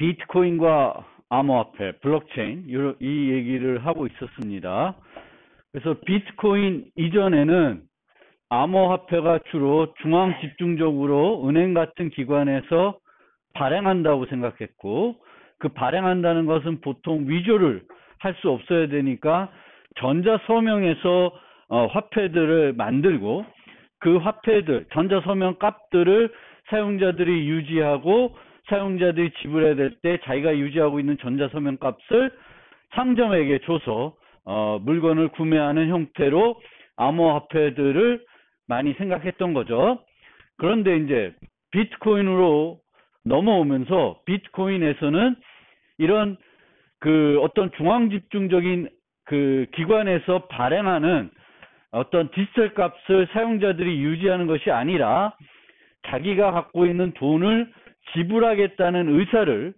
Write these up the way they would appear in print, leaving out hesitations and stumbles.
비트코인과 암호화폐, 블록체인 이 얘기를 하고 있었습니다. 그래서 비트코인 이전에는 암호화폐가 주로 중앙 집중적으로 은행 같은 기관에서 발행한다고 생각했고, 그 발행한다는 것은 보통 위조를 할 수 없어야 되니까 전자서명에서 화폐들을 만들고, 그 화폐들, 전자서명 값들을 사용자들이 유지하고 사용자들이 지불해야 될 때 자기가 유지하고 있는 전자서명 값을 상점에게 줘서 물건을 구매하는 형태로 암호화폐들을 많이 생각했던 거죠. 그런데 이제 비트코인으로 넘어오면서 비트코인에서는 이런 어떤 중앙집중적인 기관에서 발행하는 어떤 디지털 값을 사용자들이 유지하는 것이 아니라 자기가 갖고 있는 돈을 지불하겠다는 의사를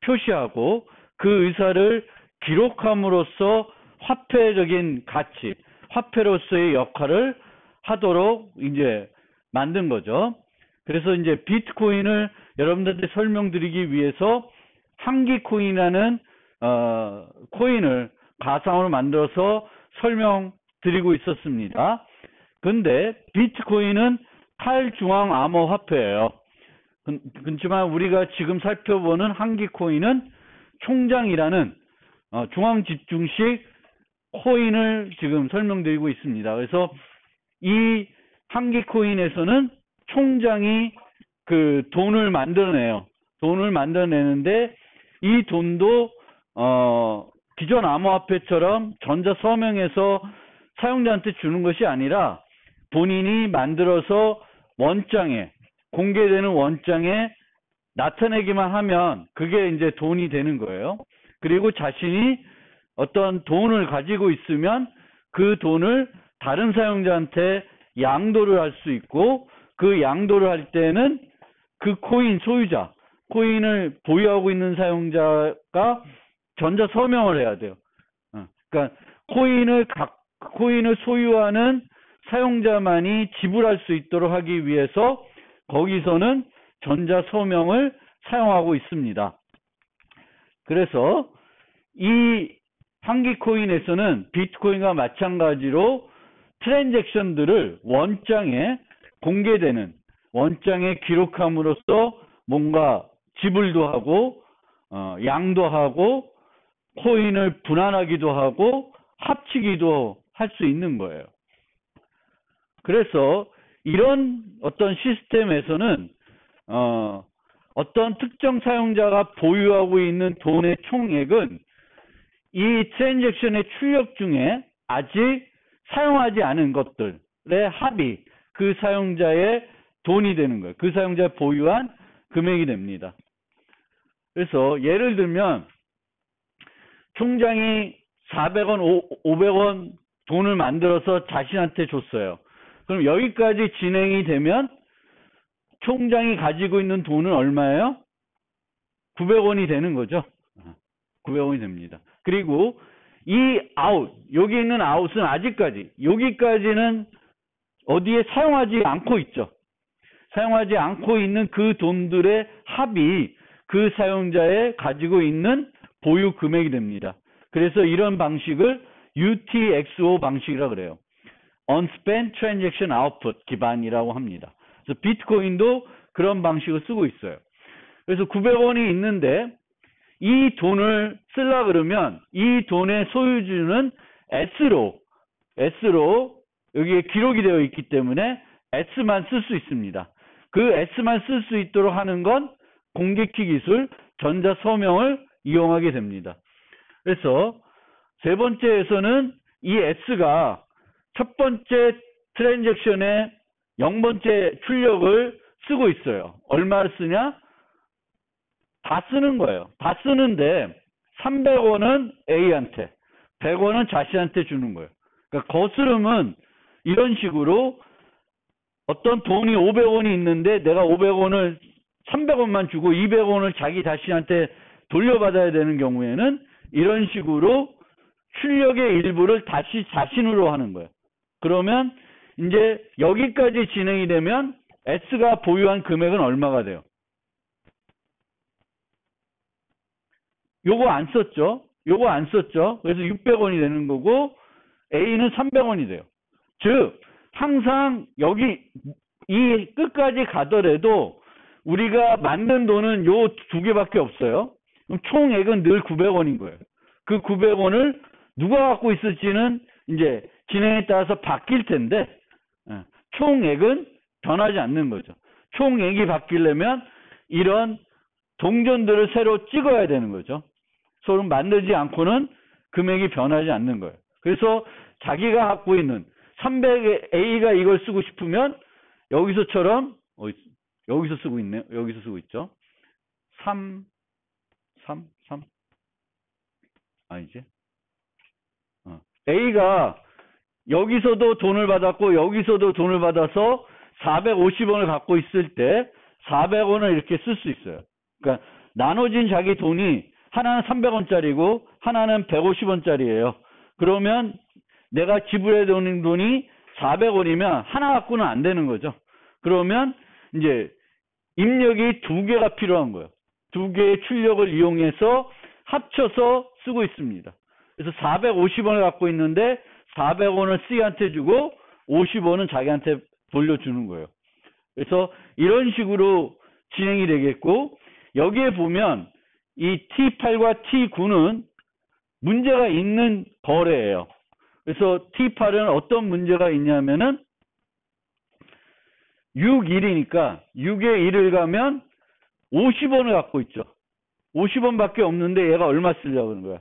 표시하고 그 의사를 기록함으로써 화폐적인 가치, 화폐로서의 역할을 하도록 이제 만든 거죠. 그래서 이제 비트코인을 여러분들한테 설명드리기 위해서 한기코인이라는 코인을 가상으로 만들어서 설명드리고 있었습니다. 근데 비트코인은 탈중앙 암호화폐예요. 그렇지만 우리가 지금 살펴보는 한기코인은 총장이라는 중앙집중식 코인을 지금 설명드리고 있습니다. 그래서 이 한기코인에서는 총장이 돈을 만들어내요. 돈을 만들어내는데 이 돈도 기존 암호화폐처럼 전자서명에서 사용자한테 주는 것이 아니라 본인이 만들어서 원장에, 공개되는 원장에 나타내기만 하면 그게 이제 돈이 되는 거예요. 그리고 자신이 어떤 돈을 가지고 있으면 그 돈을 다른 사용자한테 양도를 할 수 있고, 그 양도를 할 때는 그 코인 소유자, 코인을 보유하고 있는 사용자가 전자서명을 해야 돼요. 그러니까 코인을 소유하는 사용자만이 지불할 수 있도록 하기 위해서 거기서는 전자서명을 사용하고 있습니다. 그래서 이 한기코인에서는 비트코인과 마찬가지로 트랜잭션들을 원장에 공개되는, 원장에 기록함으로써 뭔가 지불도 하고 양도하고 코인을 분할하기도 하고 합치기도 할 수 있는 거예요. 그래서 이런 어떤 시스템에서는 어떤 특정 사용자가 보유하고 있는 돈의 총액은 이 트랜잭션의 출력 중에 아직 사용하지 않은 것들의 합이 그 사용자의 돈이 되는 거예요. 그 사용자가 보유한 금액이 됩니다. 그래서 예를 들면 총장이 400원, 500원 돈을 만들어서 자신한테 줬어요. 그럼 여기까지 진행이 되면 총장이 가지고 있는 돈은 얼마예요? 900원이 되는 거죠. 900원이 됩니다. 그리고 이 아웃, 여기 있는 아웃은 아직까지, 여기까지는 어디에 사용하지 않고 있죠. 사용하지 않고 있는 그 돈들의 합이 그 사용자의 가지고 있는 보유 금액이 됩니다. 그래서 이런 방식을 UTXO 방식이라고 그래요. Unspent Transaction Output 기반이라고 합니다. 그래서 비트코인도 그런 방식을 쓰고 있어요. 그래서 900원이 있는데 이 돈을 쓰려고 그러면 이 돈의 소유주는 S로 여기에 기록이 되어 있기 때문에 S만 쓸 수 있습니다. 그 S만 쓸 수 있도록 하는 건 공개키 기술, 전자서명을 이용하게 됩니다. 그래서 세 번째에서는 이 S가 첫 번째 트랜잭션의 0번째 출력을 쓰고 있어요. 얼마를 쓰냐? 다 쓰는 거예요. 다 쓰는데 300원은 A한테, 100원은 자신한테 주는 거예요. 그러니까 거스름은 이런 식으로 어떤 돈이 500원이 있는데 내가 500원을 300원만 주고 200원을 자기 자신한테 돌려받아야 되는 경우에는 이런 식으로 출력의 일부를 다시 자신으로 하는 거예요. 그러면 이제 여기까지 진행이 되면 S가 보유한 금액은 얼마가 돼요? 요거 안 썼죠. 요거 안 썼죠. 그래서 600원이 되는 거고 A는 300원이 돼요. 즉 항상 여기 이 끝까지 가더라도 우리가 만든 돈은 요 두 개밖에 없어요. 그럼 총액은 늘 900원인 거예요. 그 900원을 누가 갖고 있을지는 이제 진행에 따라서 바뀔 텐데 총액은 변하지 않는 거죠. 총액이 바뀌려면 이런 동전들을 새로 찍어야 되는 거죠. 서로 만들지 않고는 금액이 변하지 않는 거예요. 그래서 자기가 갖고 있는 300의 A가 이걸 쓰고 싶으면 여기서처럼 여기서 쓰고 있네요. 여기서 쓰고 있죠. 3 아니지. A가 여기서도 돈을 받았고 여기서도 돈을 받아서 450원을 갖고 있을 때 400원을 이렇게 쓸 수 있어요. 그러니까 나눠진 자기 돈이 하나는 300원짜리고 하나는 150원짜리예요. 그러면 내가 지불해야 되는 돈이 400원이면 하나 갖고는 안 되는 거죠. 그러면 이제 입력이 두 개가 필요한 거예요. 두 개의 출력을 이용해서 합쳐서 쓰고 있습니다. 그래서 450원을 갖고 있는데 400원을 C한테 주고 50원은 자기한테 돌려주는 거예요. 그래서 이런 식으로 진행이 되겠고, 여기에 보면 이 T8과 T9는 문제가 있는 거래예요. 그래서 T8은 어떤 문제가 있냐면은 6일이니까 6에 1을 가면 50원을 갖고 있죠. 50원밖에 없는데 얘가 얼마 쓰려고 하는 거야?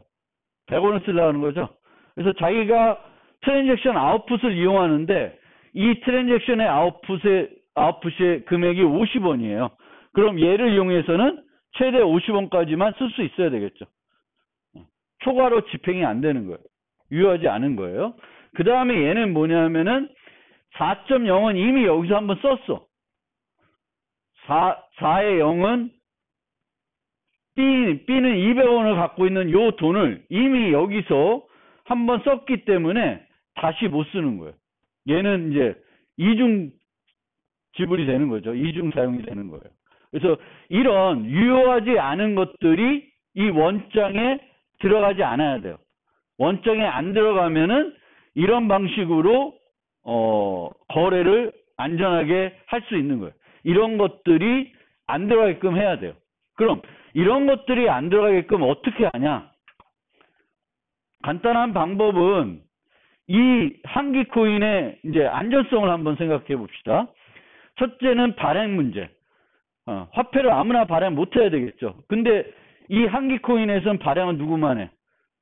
100원을 쓰려고 하는 거죠. 그래서 자기가 트랜잭션 아웃풋을 이용하는데 이 트랜잭션의 아웃풋의 금액이 50원이에요. 그럼 얘를 이용해서는 최대 50원까지만 쓸 수 있어야 되겠죠. 초과로 집행이 안 되는 거예요. 유효하지 않은 거예요. 그 다음에 얘는 뭐냐면은 4.0은 이미 여기서 한번 썼어. 4의 0은 B는 200원을 갖고 있는 요 돈을 이미 여기서 한번 썼기 때문에 다시 못 쓰는 거예요. 얘는 이제 이중 지불이 되는 거죠. 이중 사용이 되는 거예요. 그래서 이런 유효하지 않은 것들이 이 원장에 들어가지 않아야 돼요. 원장에 안 들어가면은 이런 방식으로 거래를 안전하게 할 수 있는 거예요. 이런 것들이 안 들어가게끔 해야 돼요. 그럼 이런 것들이 안 들어가게끔 어떻게 하냐? 간단한 방법은 이 한기 코인의 이제 안전성을 한번 생각해 봅시다. 첫째는 발행 문제. 화폐를 아무나 발행 못 해야 되겠죠. 근데 이 한기 코인에서는 발행은 누구만 해?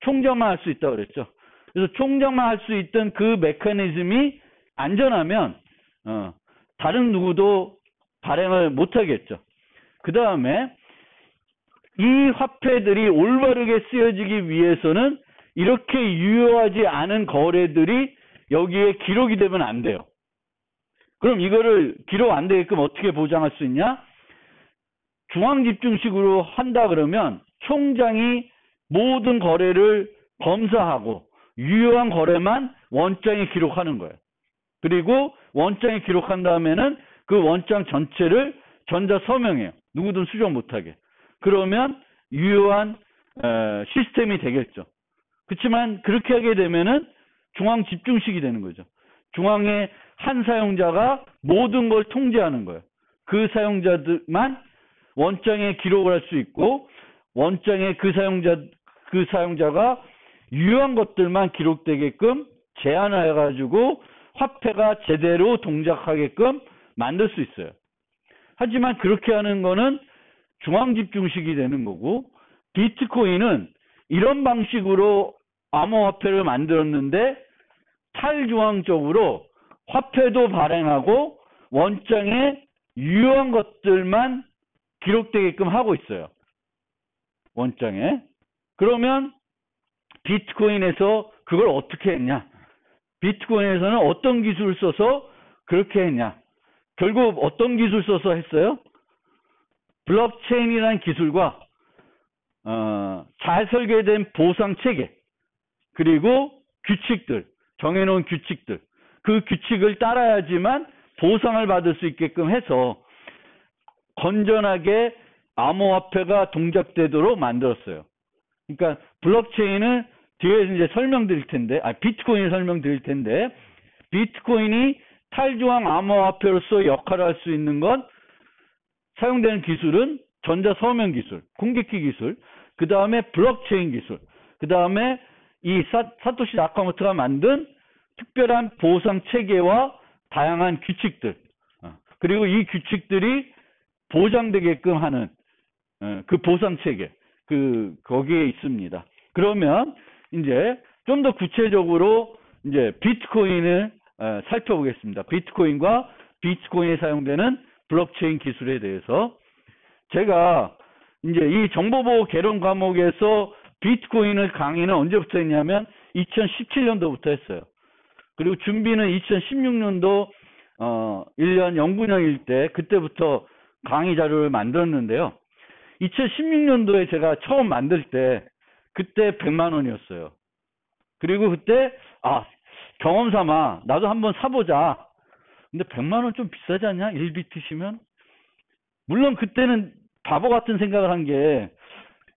총장만 할 수 있다고 그랬죠. 그래서 총장만 할 수 있던 그 메커니즘이 안전하면 다른 누구도 발행을 못 하겠죠. 그 다음에 이 화폐들이 올바르게 쓰여지기 위해서는 이렇게 유효하지 않은 거래들이 여기에 기록이 되면 안 돼요. 그럼 이거를 기록 안 되게끔 어떻게 보장할 수 있냐? 중앙집중식으로 한다 그러면 총장이 모든 거래를 검사하고 유효한 거래만 원장에 기록하는 거예요. 그리고 원장에 기록한 다음에는 그 원장 전체를 전자서명해요. 누구든 수정 못하게. 그러면 유효한 시스템이 되겠죠. 그렇지만 그렇게 하게 되면은 중앙 집중식이 되는 거죠. 중앙에 한 사용자가 모든 걸 통제하는 거예요. 그 사용자들만 원장에 기록을 할 수 있고 원장에 그 사용자가 유효한 것들만 기록되게끔 제한을 해가지고 화폐가 제대로 동작하게끔 만들 수 있어요. 하지만 그렇게 하는 거는 중앙집중식이 되는 거고, 비트코인은 이런 방식으로 암호화폐를 만들었는데 탈중앙적으로 화폐도 발행하고 원장에 유효한 것들만 기록되게끔 하고 있어요. 원장에. 그러면 비트코인에서 그걸 어떻게 했냐? 비트코인에서는 어떤 기술을 써서 그렇게 했냐? 결국 어떤 기술 써서 했어요? 블록체인이라는 기술과 잘 설계된 보상 체계, 그리고 규칙들, 정해놓은 규칙들, 그 규칙을 따라야지만 보상을 받을 수 있게끔 해서 건전하게 암호화폐가 동작되도록 만들었어요. 그러니까 블록체인을 뒤에서 이제 설명드릴 텐데, 비트코인을 설명드릴 텐데, 비트코인이 탈중앙 암호화폐로서 역할을 할 수 있는 건 사용되는 기술은 전자서명 기술, 공개키 기술, 그 다음에 블록체인 기술, 그 다음에 이 사토시 나카모토가 만든 특별한 보상 체계와 다양한 규칙들, 그리고 이 규칙들이 보장되게끔 하는 그 보상 체계, 거기에 있습니다. 그러면 이제 좀 더 구체적으로 이제 비트코인을 살펴보겠습니다. 비트코인과 비트코인에 사용되는 블록체인 기술에 대해서 제가 이제 이 정보보호 개론 과목에서 비트코인을 강의는 언제부터 했냐면 2017년도부터 했어요. 그리고 준비는 2016년도 1년 연구년일 때 그때부터 강의 자료를 만들었는데요. 2016년도에 제가 처음 만들 때 그때 100만 원이었어요. 그리고 그때 경험 삼아 나도 한번 사보자. 근데 100만 원 좀 비싸지 않냐? 1BTC면? 물론 그때는 바보 같은 생각을 한 게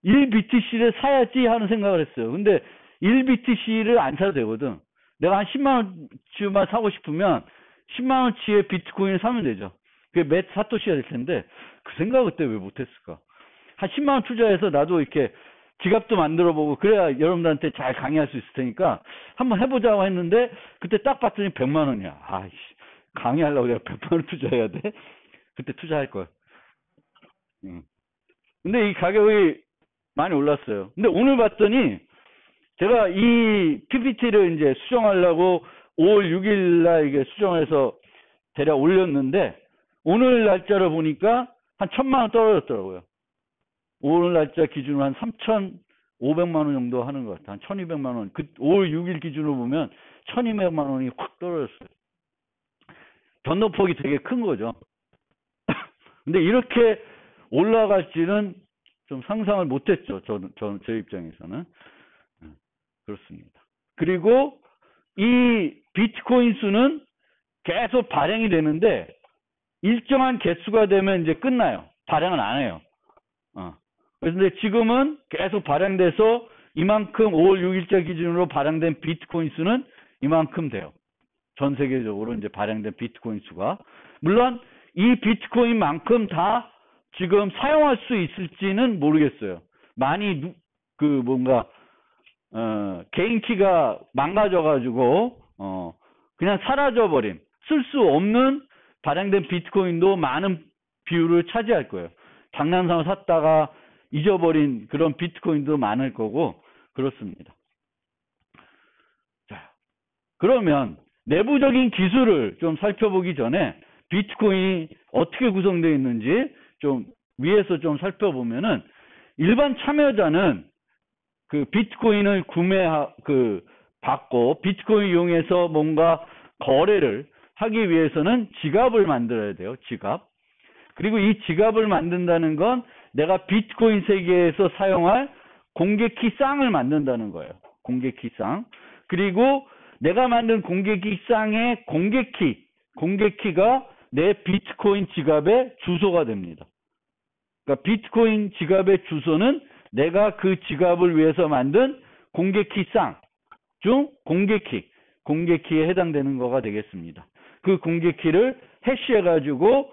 1BTC를 사야지 하는 생각을 했어요. 근데 1BTC를 안 사도 되거든. 내가 한 10만 원치만 사고 싶으면 10만 원치의 비트코인을 사면 되죠. 그게 몇 사토시가 될 텐데 그 생각을 그때 왜 못했을까? 한 10만 원 투자해서 나도 이렇게 지갑도 만들어보고 그래야 여러분들한테 잘 강의할 수 있을 테니까 한번 해보자고 했는데 그때 딱 봤더니 100만 원이야. 아이씨, 강의하려고 내가 100만 원 투자해야 돼? 그때 투자할 걸. 근데 이 가격이 많이 올랐어요. 근데 오늘 봤더니 제가 이 PPT를 이제 수정하려고 5월 6일 날 이게 수정해서 대략 올렸는데 오늘 날짜를 보니까 한 1,000만 원 떨어졌더라고요. 오늘 날짜 기준으로 한 3,500만 원 정도 하는 것 같아요. 한 1,200만 원. 5월 6일 기준으로 보면 1,200만 원이 확 떨어졌어요. 변동폭이 되게 큰 거죠. 근데 이렇게 올라갈지는 좀 상상을 못했죠. 제 입장에서는. 그렇습니다. 그리고 이 비트코인 수는 계속 발행이 되는데 일정한 개수가 되면 이제 끝나요. 발행은 안 해요. 그런데 지금은 계속 발행돼서 이만큼 5월 6일자 기준으로 발행된 비트코인 수는 이만큼 돼요. 전 세계적으로 이제 발행된 비트코인 수가. 물론 이 비트코인만큼 다 지금 사용할 수 있을지는 모르겠어요. 많이 개인 키가 망가져가지고 그냥 사라져버린, 쓸 수 없는 발행된 비트코인도 많은 비율을 차지할 거예요. 장난삼아 샀다가 잊어버린 그런 비트코인도 많을 거고 그렇습니다. 자, 그러면 내부적인 기술을 좀 살펴보기 전에 비트코인이 어떻게 구성되어 있는지 좀 위에서 좀 살펴보면은 일반 참여자는 그 비트코인을 받고 비트코인 이용해서 뭔가 거래를 하기 위해서는 지갑을 만들어야 돼요. 지갑. 그리고 이 지갑을 만든다는 건 내가 비트코인 세계에서 사용할 공개키 쌍을 만든다는 거예요. 공개키 쌍. 그리고 내가 만든 공개키 쌍의 공개키가 내 비트코인 지갑의 주소가 됩니다. 그러니까 비트코인 지갑의 주소는 내가 그 지갑을 위해서 만든 공개키 쌍 중 공개키에 해당되는 거가 되겠습니다. 그 공개키를 해시해가지고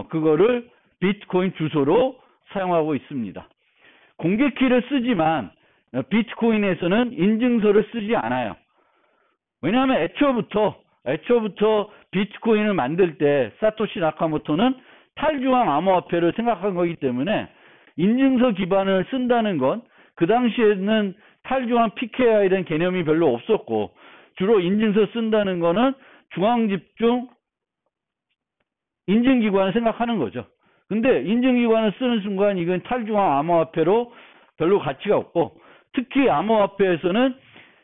그거를 비트코인 주소로 사용하고 있습니다. 공개키를 쓰지만 비트코인에서는 인증서를 쓰지 않아요. 왜냐하면 애초부터 비트코인을 만들 때 사토시 나카모토는 탈중앙 암호화폐를 생각한 거기 때문에 인증서 기반을 쓴다는 건 그 당시에는 탈중앙 PKI에 대한 개념이 별로 없었고 주로 인증서 쓴다는 거는 중앙집중 인증기관을 생각하는 거죠. 근데 인증기관을 쓰는 순간 이건 탈중앙 암호화폐로 별로 가치가 없고 특히 암호화폐에서는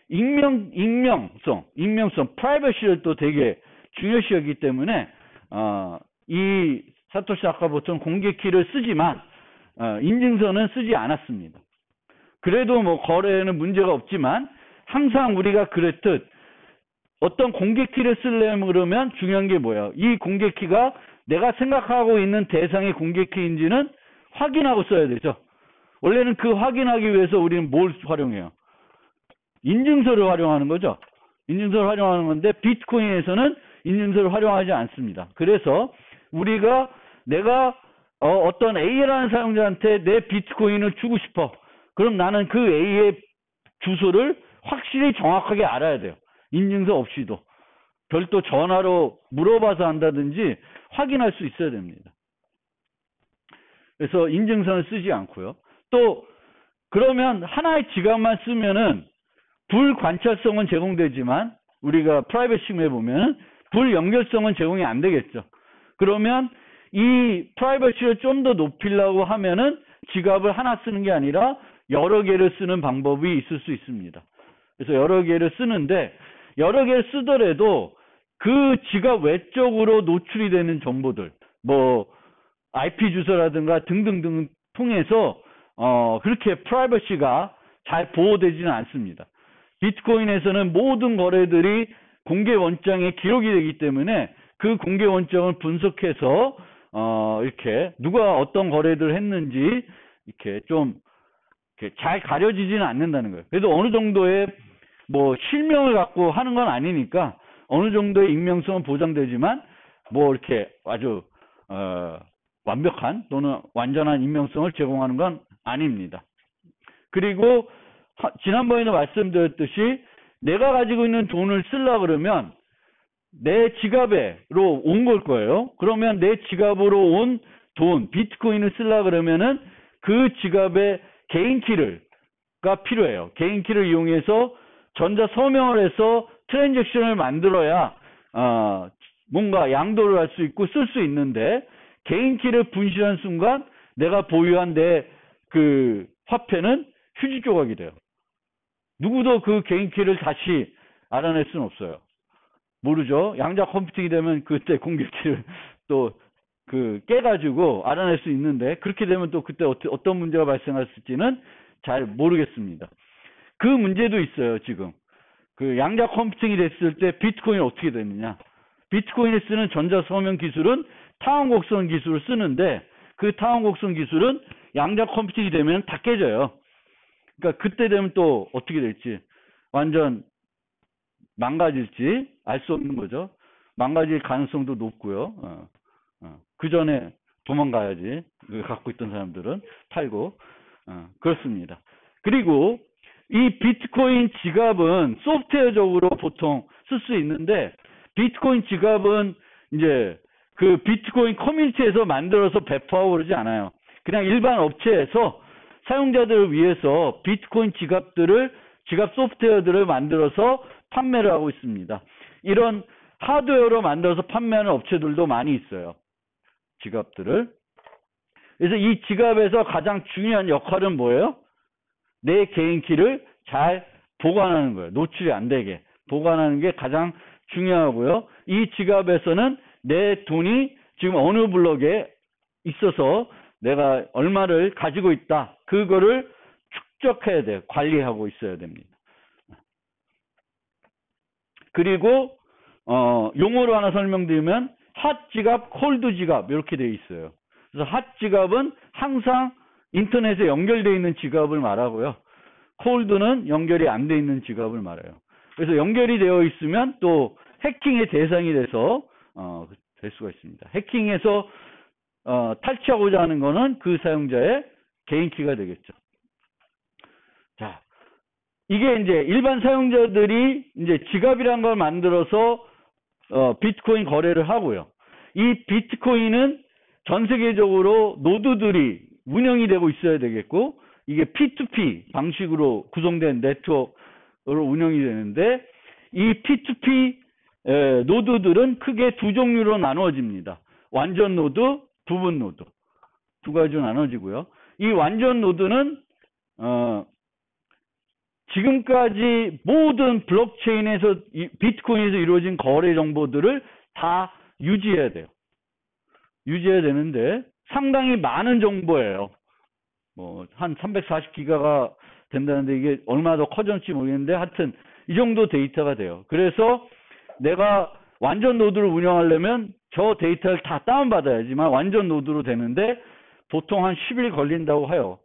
익명성, 프라이버시를 또 되게 중요시 여기기 때문에 이 사토시 나카모토는 공개키를 쓰지만 인증서는 쓰지 않았습니다. 그래도 뭐 거래에는 문제가 없지만 항상 우리가 그랬듯 어떤 공개키를 쓰려면 그러면 중요한 게 뭐예요? 이 공개키가 내가 생각하고 있는 대상의 공개키인지는 확인하고 써야 되죠. 원래는 그 확인하기 위해서 우리는 뭘 활용해요? 인증서를 활용하는 거죠. 인증서를 활용하는 건데 비트코인에서는 인증서를 활용하지 않습니다. 그래서 내가 어떤 A라는 사용자한테 내 비트코인을 주고 싶어. 그럼 나는 그 A의 주소를 확실히 정확하게 알아야 돼요. 인증서 없이도. 별도 전화로 물어봐서 한다든지 확인할 수 있어야 됩니다. 그래서 인증서는 쓰지 않고요. 또 그러면 하나의 지갑만 쓰면은 불관찰성은 제공되지만 우리가 프라이버시에 보면 불연결성은 제공이 안 되겠죠. 그러면 이 프라이버시를 좀 더 높이려고 하면은 지갑을 하나 쓰는 게 아니라 여러 개를 쓰는 방법이 있을 수 있습니다. 그래서 여러 개를 쓰는데 여러 개를 쓰더라도 그 지갑 외적으로 노출이 되는 정보들, 뭐 IP 주소라든가 등등등 통해서 그렇게 프라이버시가 잘 보호되지는 않습니다. 비트코인에서는 모든 거래들이 공개 원장에 기록이 되기 때문에 그 공개 원장을 분석해서 이렇게 누가 어떤 거래들을 했는지 이렇게 좀 이렇게 잘 가려지지는 않는다는 거예요. 그래도 어느 정도의 뭐 실명을 갖고 하는 건 아니니까 어느 정도의 익명성은 보장되지만 뭐 이렇게 아주 완벽한 또는 완전한 익명성을 제공하는 건 아닙니다. 그리고 지난번에도 말씀드렸듯이 내가 가지고 있는 돈을 쓰려고 그러면 내 지갑으로 온 걸 거예요. 그러면 내 지갑으로 온 돈, 비트코인을 쓰려고 그러면은 그 지갑에 개인키가 필요해요. 개인키를 이용해서 전자 서명을 해서 트랜잭션을 만들어야 뭔가 양도를 할 수 있고 쓸 수 있는데 개인키를 분실한 순간 내가 보유한 내 그 화폐는 휴지 조각이 돼요. 누구도 그 개인키를 다시 알아낼 수는 없어요. 모르죠. 양자 컴퓨팅이 되면 그때 공개키를 또 깨가지고 알아낼 수 있는데 그렇게 되면 또 그때 어떤 문제가 발생할지는 잘 모르겠습니다. 그 문제도 있어요. 지금 그 양자 컴퓨팅이 됐을 때 비트코인이 어떻게 되느냐. 비트코인에 쓰는 전자 서명 기술은 타원곡선 기술을 쓰는데 그 타원곡선 기술은 양자 컴퓨팅이 되면 다 깨져요. 그러니까 그때 되면 또 어떻게 될지 완전 망가질지 알 수 없는 거죠. 망가질 가능성도 높고요. 그 전에 도망가야지. 갖고 있던 사람들은 팔고 그렇습니다. 그리고 이 비트코인 지갑은 소프트웨어적으로 보통 쓸 수 있는데 비트코인 지갑은 이제 그 비트코인 커뮤니티에서 만들어서 배포하고 그러지 않아요. 그냥 일반 업체에서 사용자들을 위해서 비트코인 지갑 소프트웨어들을 만들어서 판매를 하고 있습니다. 이런 하드웨어로 만들어서 판매하는 업체들도 많이 있어요. 지갑들을. 그래서 이 지갑에서 가장 중요한 역할은 뭐예요? 내 개인키를 잘 보관하는 거예요. 노출이 안 되게 보관하는 게 가장 중요하고요. 이 지갑에서는 내 돈이 지금 어느 블록에 있어서 내가 얼마를 가지고 있다. 그거를 축적해야 돼요. 관리하고 있어야 됩니다. 그리고 용어로 하나 설명드리면 핫 지갑, 콜드 지갑 이렇게 되어 있어요. 그래서 핫 지갑은 항상 인터넷에 연결되어 있는 지갑을 말하고요. 콜드는 연결이 안 되어 있는 지갑을 말해요. 그래서 연결이 되어 있으면 또 해킹의 대상이 돼서 될 수가 있습니다. 해킹에서 탈취하고자 하는 거는 그 사용자의 개인키가 되겠죠. 자, 이게 이제 일반 사용자들이 이제 지갑이란 걸 만들어서 비트코인 거래를 하고요. 이 비트코인은 전 세계적으로 노드들이 운영이 되고 있어야 되겠고 이게 P2P 방식으로 구성된 네트워크로 운영이 되는데 이 P2P 노드들은 크게 두 종류로 나누어집니다. 완전 노드, 부분 노드 두 가지로 나눠지고요. 이 완전 노드는 지금까지 모든 블록체인에서 비트코인에서 이루어진 거래 정보들을 다 유지해야 돼요. 유지해야 되는데 상당히 많은 정보예요. 뭐 한 340기가가 된다는데 이게 얼마나 더 커졌는지 모르겠는데 하여튼 이 정도 데이터가 돼요. 그래서 내가 완전 노드를 운영하려면 저 데이터를 다 다운받아야지만 완전 노드로 되는데 보통 한 10일 걸린다고 해요.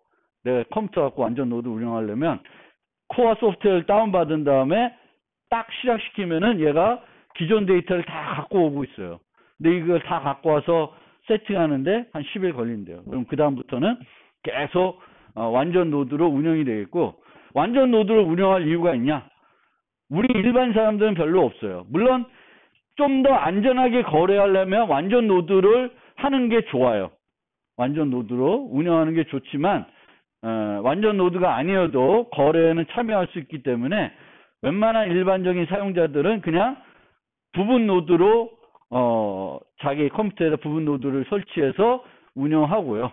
내가 컴퓨터 갖고 완전 노드 운영하려면 코어 소프트웨어를 다운받은 다음에 딱 시작시키면은 얘가 기존 데이터를 다 갖고 오고 있어요. 근데 이걸 다 갖고 와서 세팅하는데 한 10일 걸린대요. 그럼 그 다음부터는 계속 완전 노드로 운영이 되겠고, 완전 노드로 운영할 이유가 있냐? 우리 일반 사람들은 별로 없어요. 물론 좀 더 안전하게 거래하려면 완전 노드를 하는 게 좋아요. 완전 노드로 운영하는 게 좋지만 완전 노드가 아니어도 거래에는 참여할 수 있기 때문에 웬만한 일반적인 사용자들은 그냥 부분 노드로 자기 컴퓨터에다 부분 노드를 설치해서 운영하고요.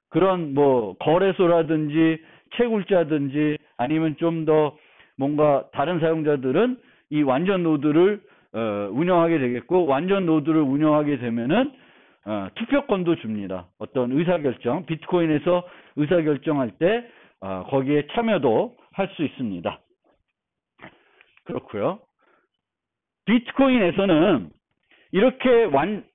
그런 뭐 거래소라든지 채굴자든지 아니면 좀 더 뭔가 다른 사용자들은 이 완전 노드를 운영하게 되겠고, 완전 노드를 운영하게 되면은 투표권도 줍니다. 어떤 의사결정, 비트코인에서 의사결정할 때 거기에 참여도 할 수 있습니다. 그렇고요. 비트코인에서는 이렇게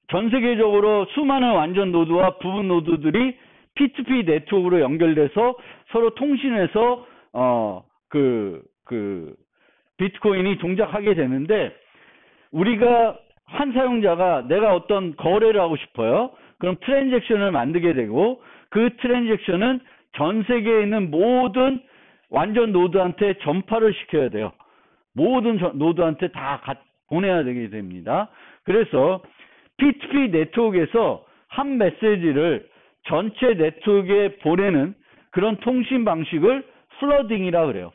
전 세계적으로 수많은 완전 노드와 부분 노드들이 P2P 네트워크로 연결돼서 서로 통신해서 비트코인이 동작하게 되는데, 우리가 한 사용자가 내가 어떤 거래를 하고 싶어요. 그럼 트랜잭션을 만들게 되고, 그 트랜잭션은 전 세계에 있는 모든 완전 노드한테 전파를 시켜야 돼요. 모든 노드한테 다 보내야 되게 됩니다. 그래서 P2P 네트워크에서 한 메시지를 전체 네트워크에 보내는 그런 통신 방식을 플러딩이라 그래요.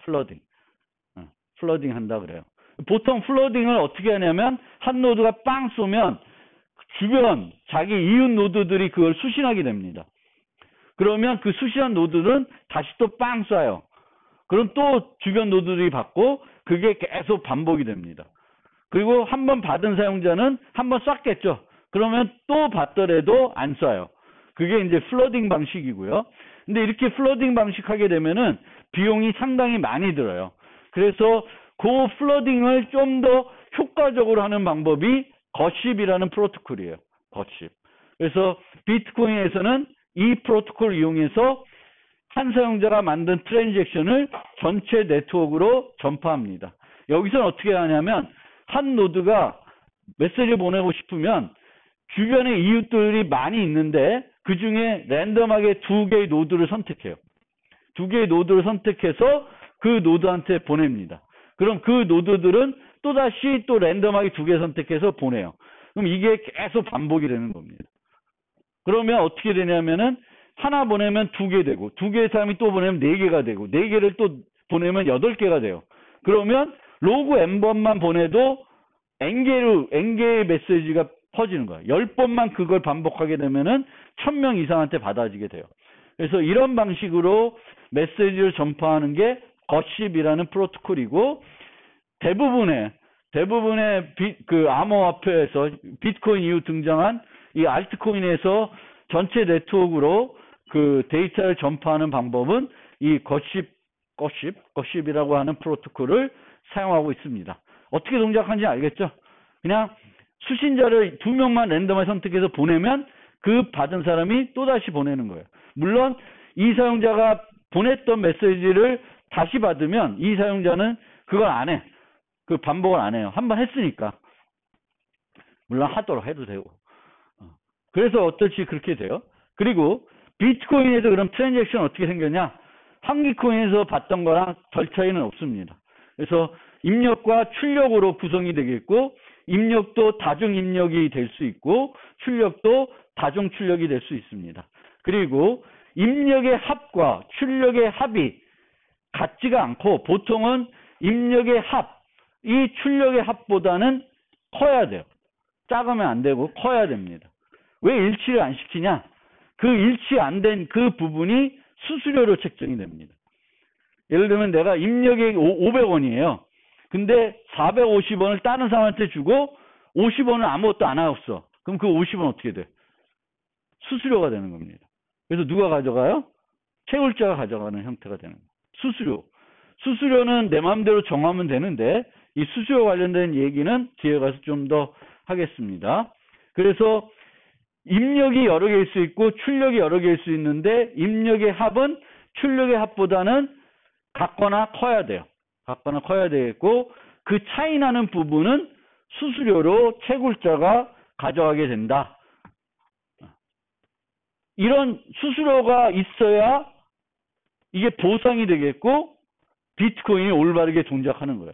플러딩 한다 그래요. 보통 플러딩을 어떻게 하냐면 한 노드가 빵 쏘면 주변 자기 이웃 노드들이 그걸 수신하게 됩니다. 그러면 그 수신한 노드는 다시 또 빵 쏴요. 그럼 또 주변 노드들이 받고 그게 계속 반복이 됩니다. 그리고 한 번 받은 사용자는 한 번 쐈겠죠. 그러면 또 받더라도 안 쏴요. 그게 이제 플러딩 방식이고요. 근데 이렇게 플러딩 방식 하게 되면은 비용이 상당히 많이 들어요. 그래서 그 플러딩을 좀 더 효과적으로 하는 방법이 거십이라는 프로토콜이에요. 거십. 그래서 비트코인에서는 이 프로토콜을 이용해서 한 사용자가 만든 트랜잭션을 전체 네트워크로 전파합니다. 여기서는 어떻게 하냐면 한 노드가 메시지 보내고 싶으면 주변에 이웃들이 많이 있는데 그 중에 랜덤하게 2개의 노드를 선택해요. 2개의 노드를 선택해서 그 노드한테 보냅니다. 그럼 그 노드들은 또다시 또 랜덤하게 2개 선택해서 보내요. 그럼 이게 계속 반복이 되는 겁니다. 그러면 어떻게 되냐면은 하나 보내면 2개 되고, 2개의 사람이 또 보내면 4개가 되고, 4개를 또 보내면 8개가 돼요. 그러면 로그 n번만 보내도 n개의 메시지가 퍼지는 거예요. 10번만 그걸 반복하게 되면은 1000명 이상한테 받아지게 돼요. 그래서 이런 방식으로 메시지를 전파하는 게 거십이라는 프로토콜이고, 대부분의 그 암호화폐에서 비트코인 이후 등장한 이 알트코인에서 전체 네트워크로 그 데이터를 전파하는 방법은 이 거십이라고 하는 프로토콜을 사용하고 있습니다. 어떻게 동작하는지 알겠죠? 그냥 수신자를 2명만 랜덤하게 선택해서 보내면 그 받은 사람이 또다시 보내는 거예요. 물론 이 사용자가 보냈던 메시지를 다시 받으면 이 사용자는 그걸 안 해. 그 반복을 안 해요. 한번 했으니까. 물론 하도록 해도 되고. 그래서 어떨지 그렇게 돼요. 그리고 비트코인에서 그럼 트랜잭션 어떻게 생겼냐? 한기코인에서 봤던 거랑 별 차이는 없습니다. 그래서 입력과 출력으로 구성이 되겠고, 입력도 다중 입력이 될 수 있고, 출력도 다중 출력이 될 수 있습니다. 그리고 입력의 합과 출력의 합이 같지가 않고, 보통은 입력의 합, 이 출력의 합보다는 커야 돼요. 작으면 안 되고 커야 됩니다. 왜 일치를 안 시키냐? 그 일치 안 된 그 부분이 수수료로 책정이 됩니다. 예를 들면 내가 입력이 500원이에요. 근데 450원을 다른 사람한테 주고 50원을 아무것도 안 하고, 그럼 그 50원 어떻게 돼? 수수료가 되는 겁니다. 그래서 누가 가져가요? 채굴자가 가져가는 형태가 되는 거예요. 수수료는 내 마음대로 정하면 되는데, 이 수수료 관련된 얘기는 뒤에 가서 좀 더 하겠습니다. 그래서 입력이 여러 개일 수 있고 출력이 여러 개일 수 있는데, 입력의 합은 출력의 합보다는 같거나 커야 돼요. 같거나 커야 되겠고, 그 차이 나는 부분은 수수료로 채굴자가 가져가게 된다. 이런 수수료가 있어야 이게 보상이 되겠고, 비트코인이 올바르게 동작하는 거예요.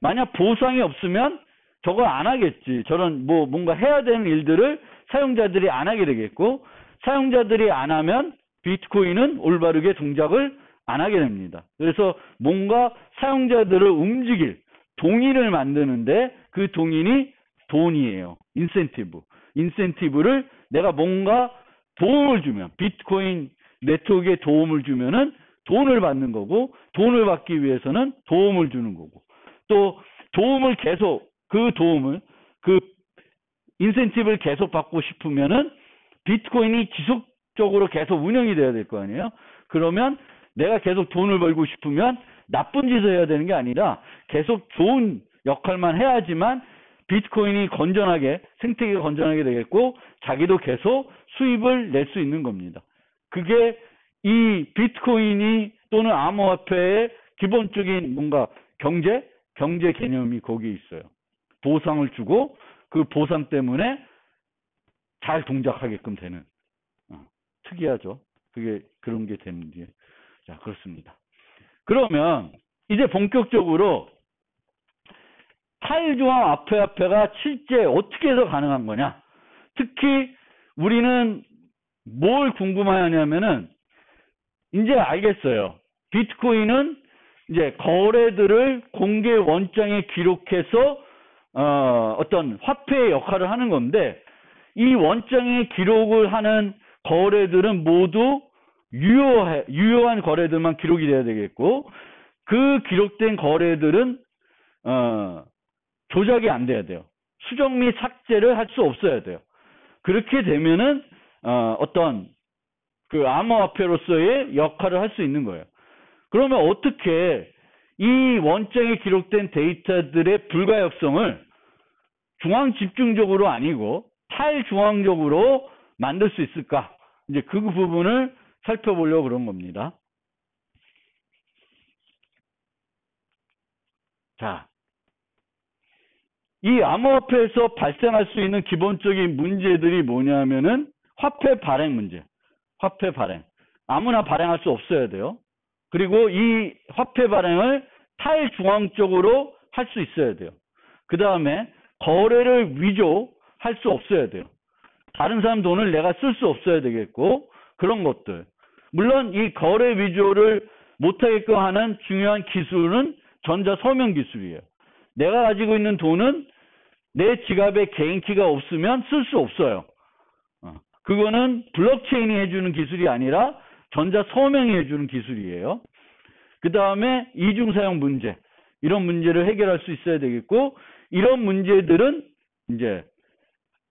만약 보상이 없으면 저걸 안 하겠지. 저런 뭔가 해야 되는 일들을 사용자들이 안 하게 되겠고, 사용자들이 안 하면 비트코인은 올바르게 동작을 안 하게 됩니다. 그래서 뭔가 사용자들을 움직일 동인을 만드는데 그 동인이 돈이에요. 인센티브. 인센티브를 내가 뭔가 도움을 주면, 비트코인 네트워크에 도움을 주면은 돈을 받는 거고, 돈을 받기 위해서는 도움을 주는 거고, 또 도움을 계속, 그 인센티브를 계속 받고 싶으면은 비트코인이 지속적으로 계속 운영이 돼야 될 거 아니에요? 그러면 내가 계속 돈을 벌고 싶으면 나쁜 짓을 해야 되는 게 아니라 계속 좋은 역할만 해야지만 비트코인이 건전하게, 생태계가 건전하게 되겠고, 자기도 계속 수입을 낼 수 있는 겁니다. 그게 이 비트코인이 또는 암호화폐의 기본적인 뭔가 경제 개념이 거기에 있어요. 보상을 주고 그 보상 때문에 잘 동작하게끔 되는. 특이하죠. 그게 그런 게 되는 게. 자, 그렇습니다. 그러면 이제 본격적으로 타일중앙 암호화폐가 실제 어떻게 해서 가능한 거냐? 특히 우리는 뭘 궁금해하냐면은 이제 알겠어요. 비트코인은 이제 거래들을 공개 원장에 기록해서 어떤 화폐의 역할을 하는 건데, 이 원장에 기록을 하는 거래들은 모두 유효한 거래들만 기록이 돼야 되겠고, 그 기록된 거래들은 조작이 안 돼야 돼요. 수정 및 삭제를 할 수 없어야 돼요. 그렇게 되면은 어떤 그 암호화폐로서의 역할을 할 수 있는 거예요. 그러면 어떻게 이 원장에 기록된 데이터들의 불가역성을 중앙 집중적으로 아니고 탈중앙적으로 만들 수 있을까? 이제 그 부분을 살펴보려고 그런 겁니다. 자, 이 암호화폐에서 발생할 수 있는 기본적인 문제들이 뭐냐면은 화폐 발행 문제. 화폐 발행. 아무나 발행할 수 없어야 돼요. 그리고 이 화폐 발행을 탈중앙적으로 할 수 있어야 돼요. 그 다음에 거래를 위조할 수 없어야 돼요. 다른 사람 돈을 내가 쓸 수 없어야 되겠고, 그런 것들. 물론 이 거래 위조를 못하게끔 하는 중요한 기술은 전자서명 기술이에요. 내가 가지고 있는 돈은 내 지갑에 개인키가 없으면 쓸 수 없어요. 그거는 블록체인이 해주는 기술이 아니라 전자서명이 해주는 기술이에요. 그 다음에 이중사용 문제, 이런 문제를 해결할 수 있어야 되겠고, 이런 문제들은 이제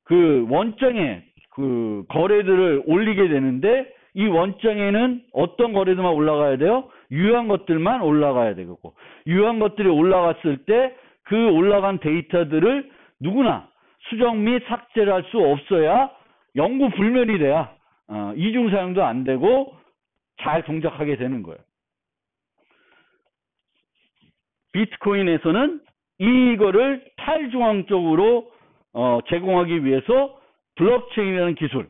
그 원장에 그 거래들을 올리게 되는데, 이 원장에는 어떤 거래들만 올라가야 돼요? 유효한 것들만 올라가야 되고, 유효한 것들이 올라갔을 때 그 올라간 데이터들을 누구나 수정 및 삭제를 할 수 없어야, 영구 불멸이 돼야 이중사용도 안 되고 잘 동작하게 되는 거예요. 비트코인에서는 이거를 탈중앙적으로 제공하기 위해서 블록체인이라는 기술,